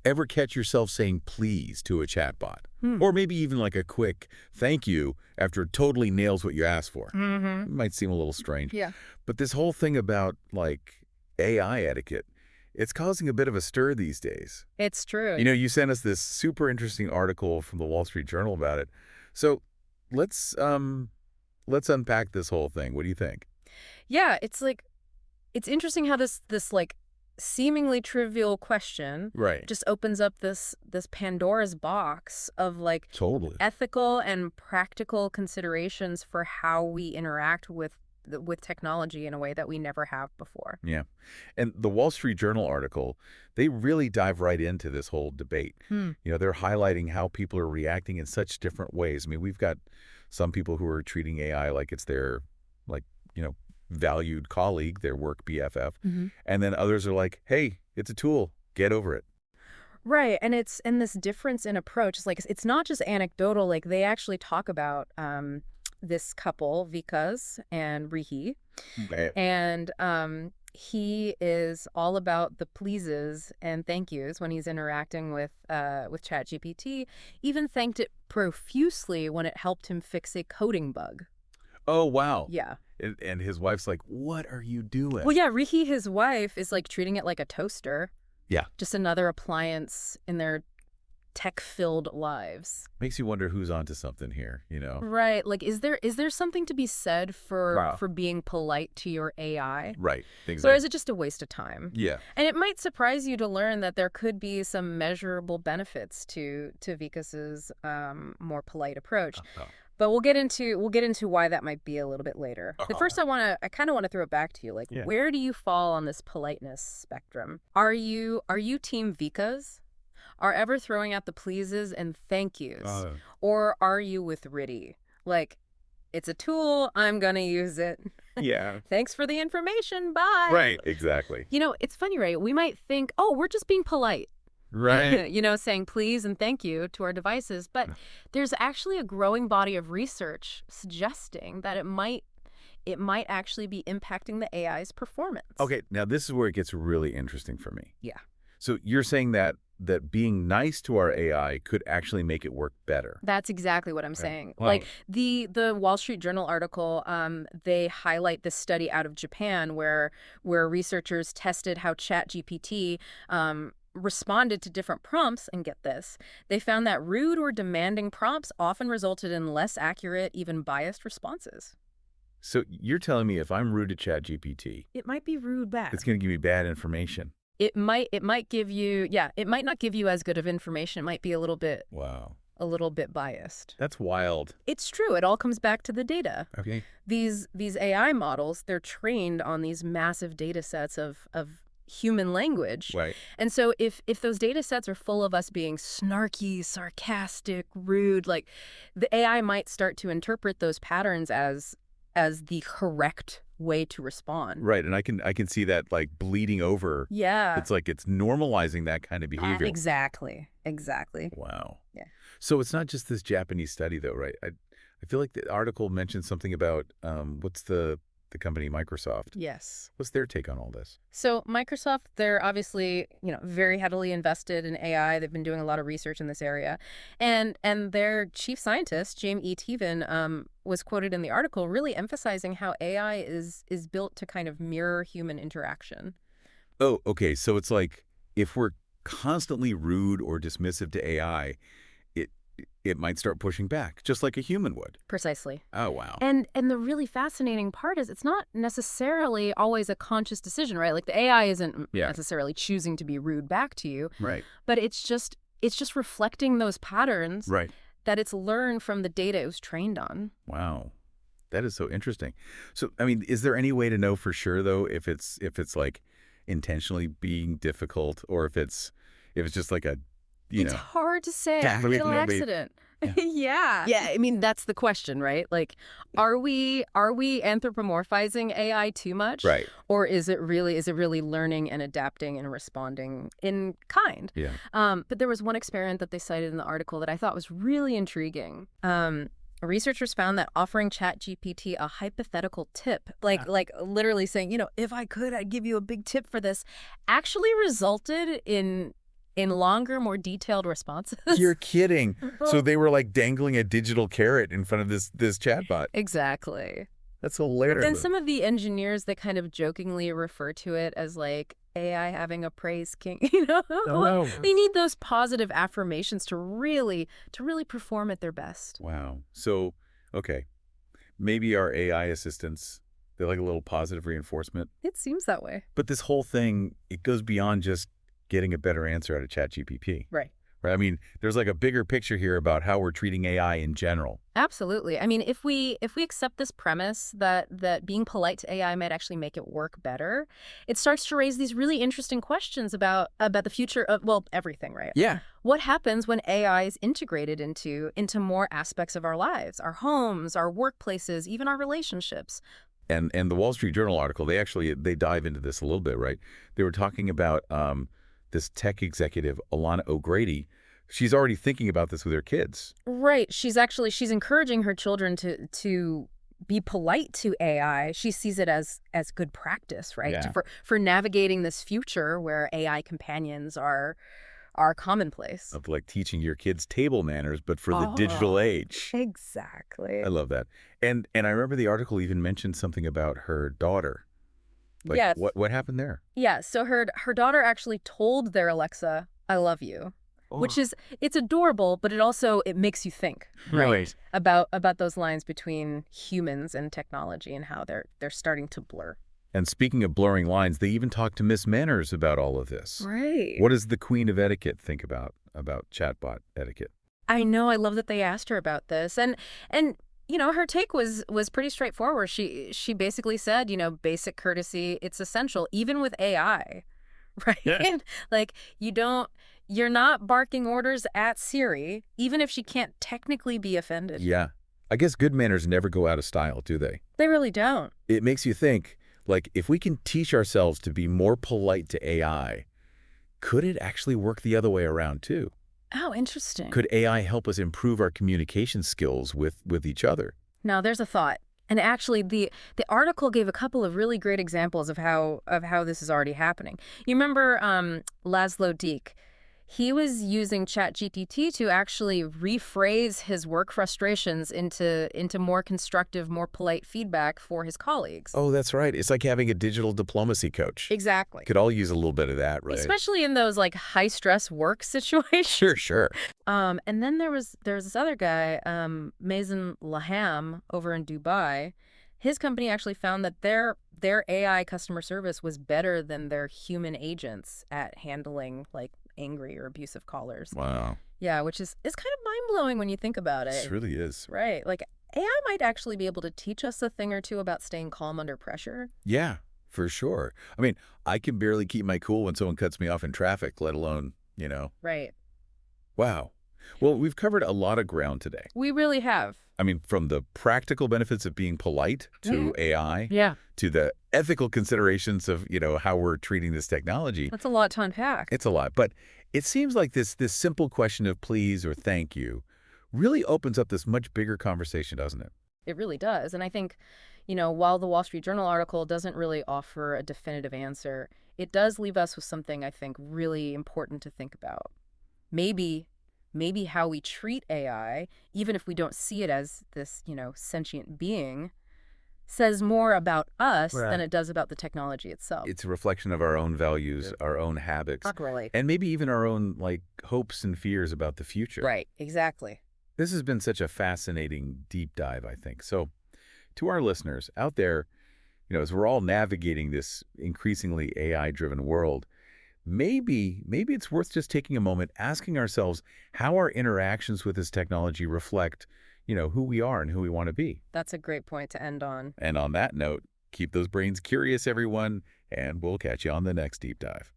Ever catch yourself saying please to a chatbot? Hmm. Or maybe even like a quick thank you after it totally nails what you asked for. Mm-hmm. It might seem a little strange. Yeah. But this whole thing about, like, AI etiquette, it's causing a bit of a stir these days. It's true. You know, you sent us this super interesting article from the Wall Street Journal about it. So let's unpack this whole thing. What do you think? Yeah, it's interesting how this like seemingly trivial question Right. just opens up this Pandora's box of like Totally. ethical and practical considerations for how we interact with technology in a way that we never have before. Yeah. And the Wall Street Journal article, they really dive right into this whole debate. You know, they're highlighting how people are reacting in such different ways. I mean, we've got some people who are treating AI like it's their, like, you know, valued colleague, their work BFF. And then others are like, hey, it's a tool. Get over it. Right, and this difference in approach is like it's not just anecdotal. Like they actually talk about this couple, Vikas and Rihi, and he is all about the pleases and thank yous when he's interacting with ChatGPT. Even thanked it profusely when it helped him fix a coding bug. Oh, wow. Yeah. And his wife's like, what are you doing? Well, yeah, Rihi, his wife, is like treating it like a toaster. Yeah. Just another appliance in their tech-filled lives. Makes you wonder who's onto something here, you know? Right. Like, is there something to be said for being polite to your AI? Right. Exactly. Or is it just a waste of time? Yeah. And it might surprise you to learn that there could be some measurable benefits to Vikas's more polite approach. But we'll get into why that might be a little bit later. But first, I kind of want to throw it back to you. Like, where do you fall on this politeness spectrum? Are you team Vikas? Are ever throwing out the pleases and thank yous? Or are you with Riddhi? Like, it's a tool, I'm gonna use it. Yeah. Thanks for the information, bye. Right, exactly. You know, it's funny, right? We might think, oh, we're just being polite. Right. You know, saying please and thank you to our devices. But there's actually a growing body of research suggesting that it might actually be impacting the AI's performance. Okay, now this is where it gets really interesting for me. Yeah. So you're saying that being nice to our AI could actually make it work better. That's exactly what I'm saying. Wow. Like the Wall Street Journal article, they highlight this study out of Japan where researchers tested how ChatGPT responded to different prompts, and get this, they found that rude or demanding prompts often resulted in less accurate, even biased responses. So you're telling me if I'm rude to ChatGPT, It might be rude back. it's going to give me bad information. It might give you, it might not give you as good of information. It might be a little bit biased. That's wild. It's true. It all comes back to the data. Okay. These AI models, they're trained on these massive data sets of human language. Right. And so if those data sets are full of us being snarky, sarcastic, rude, like the AI might start to interpret those patterns as the correct way to respond. Right, and I can see that like bleeding over. Yeah. It's like it's normalizing that kind of behavior. Exactly. Wow. Yeah. So it's not just this Japanese study though, right? I feel like the article mentioned something about what's the company Microsoft. Yes. What's their take on all this? So Microsoft, they're obviously, very heavily invested in AI. They've been doing a lot of research in this area. And their chief scientist, James E. Teven, was quoted in the article really emphasizing how AI is built to kind of mirror human interaction. Oh, okay. So it's like if we're constantly rude or dismissive to AI, it might start pushing back, just like a human would. Precisely. Oh, wow. And the really fascinating part is it's not necessarily always a conscious decision, right? Like the AI isn't necessarily choosing to be rude back to you. Right. But it's just reflecting those patterns that it's learned from the data it was trained on. Wow. That is so interesting. So, I mean, is there any way to know for sure, though, if it's like intentionally being difficult or if it's just like a It's hard to say. Fatal accident. Yeah. I mean, that's the question, right? Like, are we anthropomorphizing AI too much? Right. Or is it really learning and adapting and responding in kind? Yeah. But there was one experiment that they cited in the article that I thought was really intriguing. Researchers found that offering ChatGPT a hypothetical tip, like literally saying, if I could, I'd give you a big tip for this, actually resulted in in longer, more detailed responses. You're kidding. So they were like dangling a digital carrot in front of this chatbot. Exactly. That's hilarious. And some of the engineers that kind of jokingly refer to it as like AI having a praise king, no. They need those positive affirmations to really perform at their best. Wow. So, okay, maybe our AI assistants, they're like a little positive reinforcement. It seems that way. But this whole thing, it goes beyond just getting a better answer out of ChatGPT. Right. Right. I mean, there's like a bigger picture here about how we're treating AI in general. Absolutely. I mean, if we accept this premise that being polite to AI might actually make it work better, it starts to raise these really interesting questions about the future of, well, everything, right? Yeah. What happens when AI is integrated into more aspects of our lives, our homes, our workplaces, even our relationships? And the Wall Street Journal article, they dive into this a little bit, right? They were talking about this tech executive, Alana O'Grady. She's already thinking about this with her kids. Right. She's encouraging her children to be polite to AI. She sees it as good practice, right? Yeah. For navigating this future where AI companions are commonplace. Of like teaching your kids table manners, but for the digital age. Exactly. I love that. And I remember the article even mentioned something about her daughter. Like, yes. What happened there? Yeah. So her daughter actually told their Alexa, "I love you." Which is, it's adorable, but it makes you think, right? About those lines between humans and technology and how they're starting to blur. And speaking of blurring lines, they even talked to Miss Manners about all of this. Right. What does the Queen of Etiquette think about chatbot etiquette? I know. I love that they asked her about this, and her take was pretty straightforward. She basically said, basic courtesy, it's essential, even with AI, right? Yeah. Like you're not barking orders at Siri, even if she can't technically be offended. Yeah. I guess good manners never go out of style, do they? They really don't. It makes you think, like, if we can teach ourselves to be more polite to AI, could it actually work the other way around, too? Oh, interesting. Could AI help us improve our communication skills with each other? Now, there's a thought. And actually, the article gave a couple of really great examples of how this is already happening. You remember Laszlo Dieck? He was using ChatGPT to actually rephrase his work frustrations into more constructive, more polite feedback for his colleagues. Oh, that's right. It's like having a digital diplomacy coach. Exactly. Could all use a little bit of that, right? Especially in those like high-stress work situations. Sure. And then there was this other guy, Mazen Laham, over in Dubai. His company actually found that their AI customer service was better than their human agents at handling like angry or abusive callers. Wow. Yeah, which is kind of mind-blowing when you think about it. It really is. Right. Like AI might actually be able to teach us a thing or two about staying calm under pressure. Yeah, for sure. I mean, I can barely keep my cool when someone cuts me off in traffic, let alone, Right. Wow. Well, we've covered a lot of ground today. We really have. I mean, from the practical benefits of being polite to AI, to the ethical considerations of, how we're treating this technology. That's a lot to unpack. It's a lot. But it seems like this simple question of please or thank you really opens up this much bigger conversation, doesn't it? It really does. And I think, while the Wall Street Journal article doesn't really offer a definitive answer, it does leave us with something I think really important to think about. Maybe how we treat AI, even if we don't see it as this, sentient being, says more about us than it does about the technology itself. It's a reflection of our own values, our own habits, Really. and maybe even our own hopes and fears about the future. Right, exactly. This has been such a fascinating deep dive, I think. So to our listeners out there, as we're all navigating this increasingly AI-driven world, maybe it's worth just taking a moment, asking ourselves how our interactions with this technology reflect, who we are and who we want to be. That's a great point to end on. And on that note, keep those brains curious, everyone, and we'll catch you on the next deep dive.